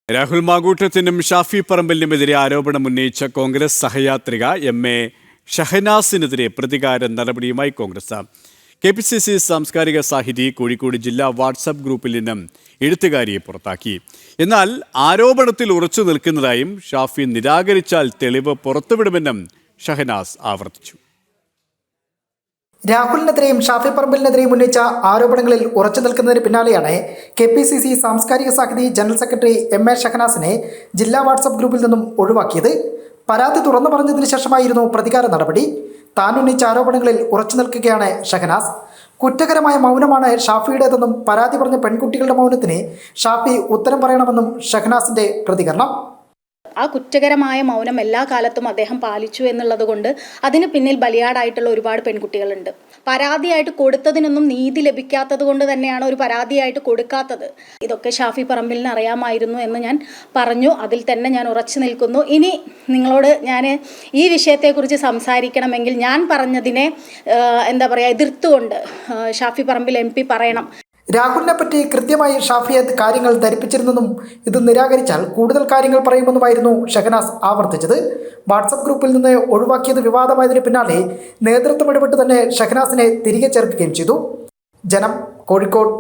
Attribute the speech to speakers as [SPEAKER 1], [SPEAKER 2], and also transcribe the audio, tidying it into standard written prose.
[SPEAKER 1] രാഹുൽ മാങ്കൂട്ടത്തിനും ഷാഫി പറമ്പലിനുമെതിരെ ആരോപണം ഉന്നയിച്ച കോൺഗ്രസ് സഹയാത്രിക എം.എ. ഷഹനാസിനെതിരെ പ്രതികാര നടപടിയുമായി കോൺഗ്രസ്. കെ.പി.സി.സി സാംസ്കാരിക സാഹിതി കോഴിക്കോട് ജില്ലാ വാട്സാപ്പ് ഗ്രൂപ്പിൽ നിന്നും എഴുത്തുകാരിയെ പുറത്താക്കി. എന്നാൽ ആരോപണത്തിൽ ഉറച്ചു നിൽക്കുന്നതായും ഷാഫി നിരാകരിച്ചാൽ തെളിവ് പുറത്തുവിടുമെന്നും ഷഹനാസ് ആവർത്തിച്ചു.
[SPEAKER 2] രാഹുലിനെതിരെയും ഷാഫി പറമ്പലിനെതിരെയും ഉന്നയിച്ച ആരോപണങ്ങളിൽ ഉറച്ചു നിൽക്കുന്നതിന് പിന്നാലെയാണ് കെ.പി.സി.സി സാംസ്കാരിക സാഹിതി ജനറൽ സെക്രട്ടറി എം.എ. ഷഹനാസിനെ ജില്ലാ വാട്സാപ്പ് ഗ്രൂപ്പിൽ നിന്നും ഒഴിവാക്കിയത്. പരാതി തുറന്നു പറഞ്ഞതിന് ശേഷമായിരുന്നു പ്രതികാര നടപടി. താൻ ഉന്നയിച്ച ആരോപണങ്ങളിൽ ഉറച്ചു നിൽക്കുകയാണ് ഷഹനാസ്. കുറ്റകരമായ മൗനമാണ് ഷാഫിയുടേതെന്നും പരാതി പറഞ്ഞ പെൺകുട്ടികളുടെ മൗനത്തിന് ഷാഫി ഉത്തരം പറയണമെന്നും ഷഹനാസിന്റെ പ്രതികരണം.
[SPEAKER 3] ആ കുറ്റകരമായ മൗനം എല്ലാ കാലത്തും അദ്ദേഹം പാലിച്ചു എന്നുള്ളത് കൊണ്ട് അതിന് പിന്നിൽ ബലിയാടായിട്ടുള്ള ഒരുപാട് പെൺകുട്ടികളുണ്ട്. പരാതിയായിട്ട് കൊടുത്തതിനൊന്നും നീതി ലഭിക്കാത്തത് കൊണ്ട് തന്നെയാണ് ഒരു പരാതിയായിട്ട് കൊടുക്കാത്തത്. ഇതൊക്കെ ഷാഫി പറമ്പലിന് അറിയാമായിരുന്നു എന്ന് ഞാൻ പറഞ്ഞു. അതിൽ തന്നെ ഞാൻ ഉറച്ചു നിൽക്കുന്നു. ഇനി നിങ്ങളോട് ഞാൻ ഈ വിഷയത്തെക്കുറിച്ച് സംസാരിക്കണമെങ്കിൽ ഞാൻ പറഞ്ഞതിനെ എതിർത്തുകൊണ്ട് ഷാഫി പറമ്പിൽ MP പറയണം.
[SPEAKER 2] രാഹുലിനെ പറ്റി കൃത്യമായി ഷാഫിയെ കാര്യങ്ങൾ ധരിപ്പിച്ചിരുന്നെന്നും ഇത് നിരാകരിച്ചാൽ കൂടുതൽ കാര്യങ്ങൾ പറയുമെന്നുമായിരുന്നു ഷഹനാസ് ആവർത്തിച്ചത്. വാട്സപ്പ് ഗ്രൂപ്പിൽ നിന്ന് ഒഴിവാക്കിയത് വിവാദമായതിന് പിന്നാലെ നേതൃത്വം ഇടപെട്ട് തന്നെ ഷഹനാസിനെ തിരികെ ചേർക്കുകയും ചെയ്തു. ജനം, കോഴിക്കോട്.